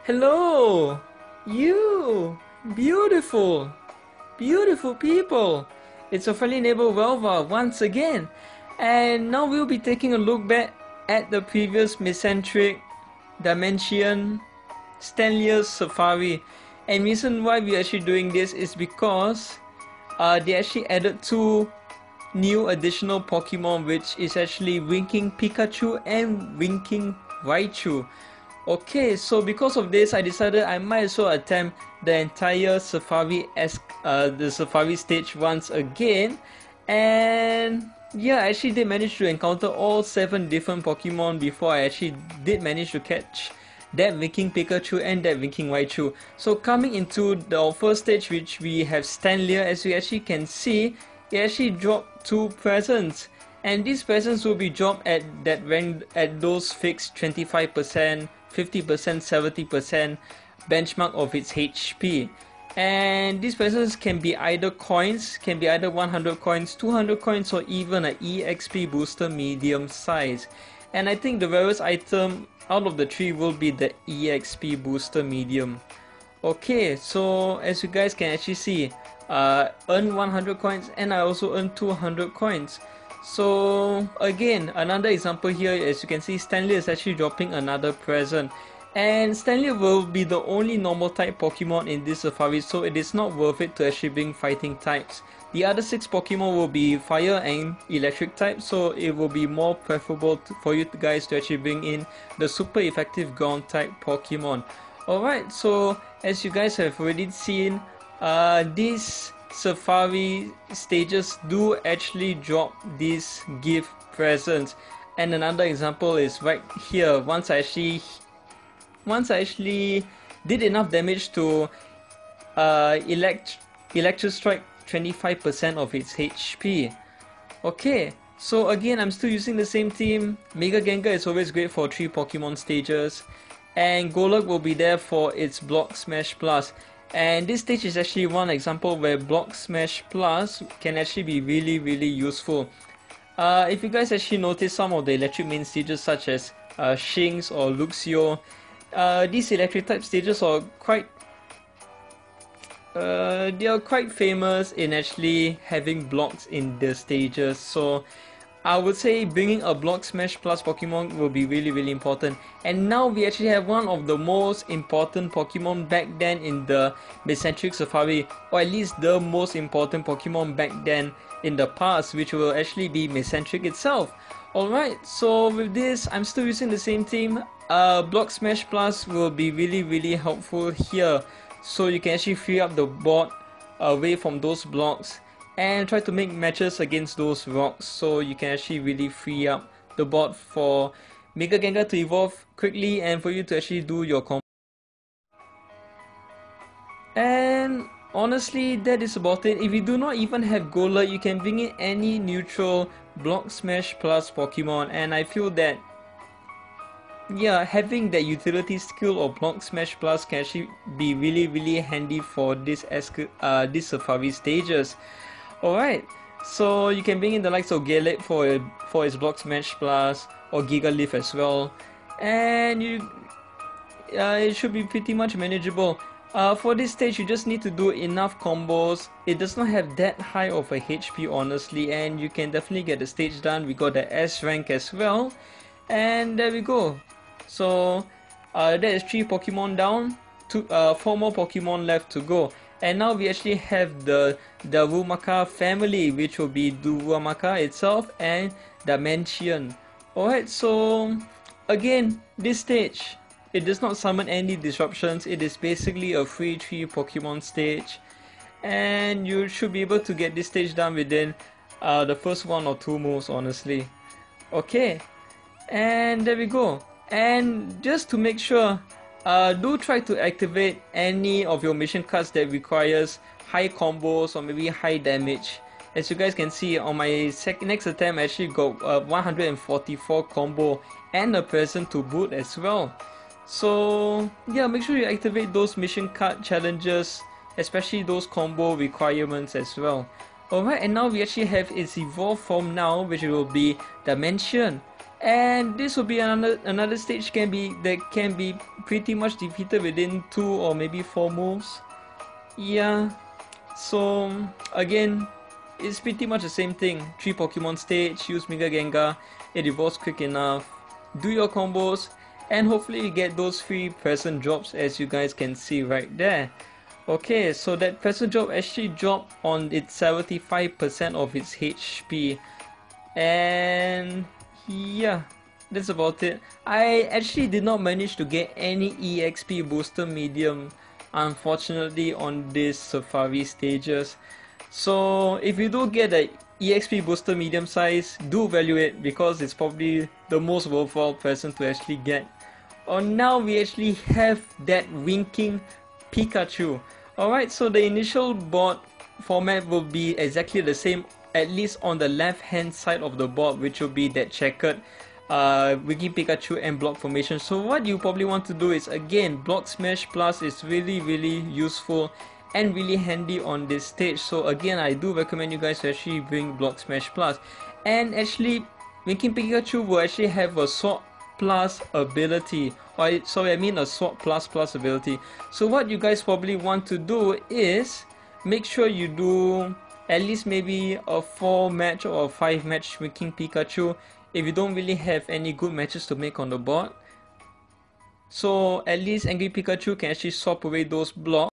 Hello, you beautiful, beautiful people. It's your friendly neighbor Velva once again, and now we'll be taking a look back at the previous Manectric Dimension Stanley's Safari. And reason why we're actually doing this is because they actually added two new additional Pokemon, which is actually Winking Pikachu and Winking Raichu. Okay, so because of this, I decided I might as well attempt the entire Safari the Safari stage once again. And yeah, I actually did manage to encounter all 7 different Pokemon before I actually did manage to catch that Winking Pikachu and that Winking Raichu. So coming into the first stage, which we have Stanley, as we actually can see, it actually dropped 2 presents. And these presents will be dropped at that rank, at those fixed 25%, 50%, 70% benchmark of its HP. And these presents can be either coins, can be either 100 coins, 200 coins, or even an EXP booster medium size. And I think the rarest item out of the 3 will be the EXP booster medium. Okay, so as you guys can actually see, earn 100 coins and I also earn 200 coins. So again, another example here, as you can see, Stanley is actually dropping another present. And Stanley will be the only normal type Pokemon in this Safari, so it is not worth it to actually bring fighting types. The other 6 Pokemon will be fire and electric type, so it will be more preferable for you guys to actually bring in the super effective ground type Pokemon. Alright, so as you guys have already seen, these Safari stages do actually drop these gift presents. And another example is right here. Once I actually did enough damage to Electro Strike 25% of its HP. Okay, so again, I'm still using the same team. Mega Gengar is always great for 3 Pokemon stages, and Golurk will be there for its Block Smash Plus. And this stage is actually one example where Block Smash Plus can actually be really useful. If you guys actually notice some of the electric main stages such as Shinx or Luxio, these electric type stages are quite famous in actually having blocks in the stages. So I would say bringing a Block Smash Plus Pokemon will be really important. And now we actually have one of the most important Pokemon back then in the Manectric Safari, or at least the most important Pokemon back then in the past, which will actually be Manectric itself. Alright, so with this, I'm still using the same team. Block Smash Plus will be really helpful here, so you can actually free up the board away from those blocks and try to make matches against those rocks, so you can actually really free up the board for Mega Gengar to evolve quickly and for you to actually do your combo. And honestly, that is about it. If you do not even have Golurk, you can bring in any neutral Block Smash Plus Pokemon, and I feel that yeah, having that utility skill of Block Smash Plus can actually be really handy for this Safari stages. Alright, so you can bring in the likes of Galek for its Block Smash Plus, or Gigalith as well, and it should be pretty much manageable. For this stage, you just need to do enough combos. It does not have that high of a HP honestly, and you can definitely get the stage done. We got the S rank as well, and there we go. So that is 3 Pokemon down, 4 more Pokemon left to go. And now we actually have the Darumaka family, which will be Darumaka itself and Dimension. Alright, so again, this stage, it does not summon any disruptions. It is basically a free 3 Pokemon stage, and you should be able to get this stage done within the first 1 or 2 moves honestly. Okay, and there we go. And just to make sure, do try to activate any of your mission cards that requires high combos or maybe high damage. As you guys can see, on my next attempt I actually got 144 combo and a present to boot as well. So yeah, make sure you activate those mission card challenges, especially those combo requirements as well. Alright, and now we actually have its evolved form now, which will be Dimension. And this will be another stage that can be pretty much defeated within 2 or maybe 4 moves. Yeah, so again, it's pretty much the same thing. 3 Pokemon stage, use Mega Gengar, it evolves quick enough, do your combos, and hopefully you get those free present drops as you guys can see right there. Okay, so that present drop actually dropped on its 75% of its HP. And yeah, that's about it. I actually did not manage to get any EXP booster medium, unfortunately, on these Safari stages. So if you do get a EXP booster medium size, do value it because it's probably the most worthwhile present to actually get. Now we actually have that Winking Pikachu. Alright, so the initial board format will be exactly the same, at least on the left hand side of the board, which will be that checkered Winking Pikachu and block formation. So what you probably want to do is, again, Block Smash Plus is really useful and really handy on this stage. So again, I do recommend you guys to actually bring Block Smash Plus. And actually, Winking Pikachu will actually have a Sword Plus ability, or sorry, I mean a Sword Plus ability. So what you guys probably want to do is make sure you do at least maybe a 4 match or a 5 match Winking Pikachu if you don't really have any good matches to make on the board. So at least Angry Pikachu can actually swap away those blocks,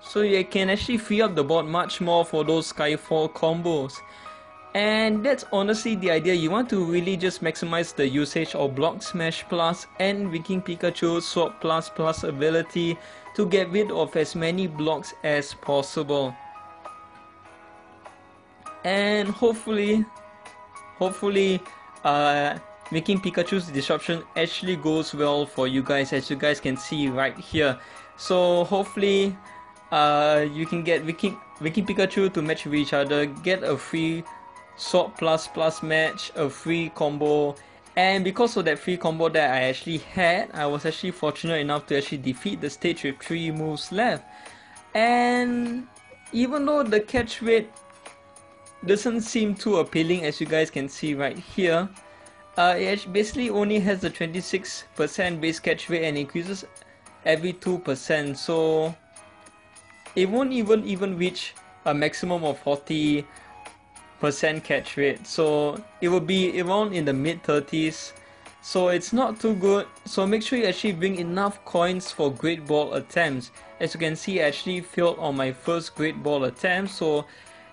so you can actually free up the board much more for those Skyfall combos. And that's honestly the idea. You want to really just maximize the usage of Block Smash Plus and Winking Pikachu Sword Plus ability to get rid of as many blocks as possible. And hopefully Winking Pikachu's disruption actually goes well for you guys, as you guys can see right here. So hopefully you can get Winking Pikachu to match with each other, get a free Sword Plus match, a free combo, and because of that free combo that I actually had, I was actually fortunate enough to actually defeat the stage with 3 moves left. And even though the catch rate doesn't seem too appealing, as you guys can see right here, it basically only has a 26% base catch rate and increases every 2%, so it won't even reach a maximum of 40% catch rate, so it will be around in the mid 30s, so it's not too good. So make sure you actually bring enough coins for Great Ball attempts. As you can see, I actually failed on my first Great Ball attempt, so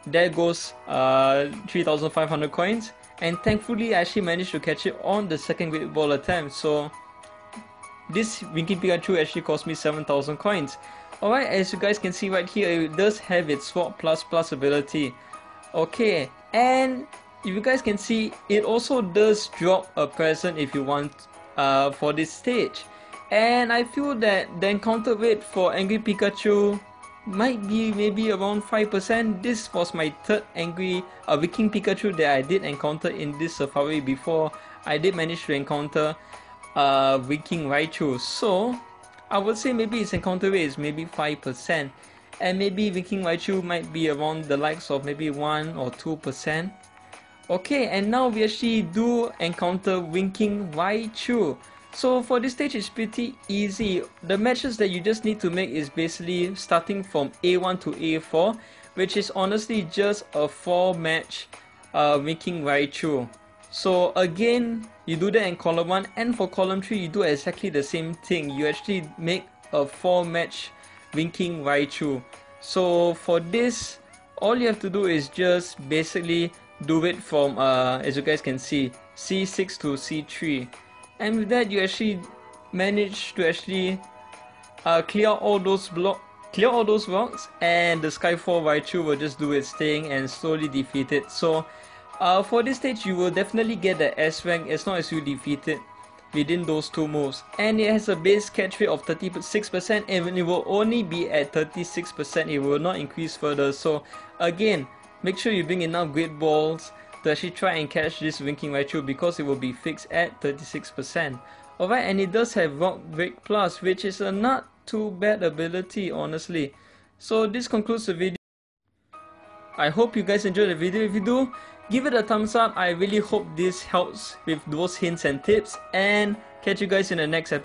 there goes 3,500 coins, and thankfully I actually managed to catch it on the second Great Ball attempt, so this Winking Pikachu actually cost me 7,000 coins. Alright, as you guys can see right here, it does have its Sword Plus ability. Okay, and if you guys can see, it also does drop a present if you want for this stage. And I feel that the encounter rate for Angry Pikachu might be maybe around 5%. This was my third Angry Winking Pikachu that I did encounter in this Safari. Before I did manage to encounter Winking Raichu, so I would say maybe its encounter rate is maybe 5%, and maybe Winking Raichu might be around the likes of maybe 1 or 2%. Okay, and now we actually do encounter Winking Raichu. So for this stage, it's pretty easy. The matches that you just need to make is basically starting from A1 to A4, which is honestly just a 4 match Winking Raichu. So again, you do that in column 1, and for column 3 you do exactly the same thing. You actually make a 4 match Winking Raichu. So for this, all you have to do is just basically do it from as you guys can see, C6 to C3. And with that, you actually manage to actually clear all those rocks, and the Skyfall Raichu will just do its thing and slowly defeat it. So for this stage, you will definitely get the S rank as long as you defeat it within those 2 moves. And it has a base catch rate of 36%, and it will only be at 36%, it will not increase further. So again, make sure you bring enough Great Balls to actually try and catch this Winking Raichu, because it will be fixed at 36%. Alright, and it does have Rock Break Plus, which is a not too bad ability, honestly. So this concludes the video. I hope you guys enjoyed the video. If you do, Give it a thumbs up. I really hope this helps with those hints and tips, and catch you guys in the next episode.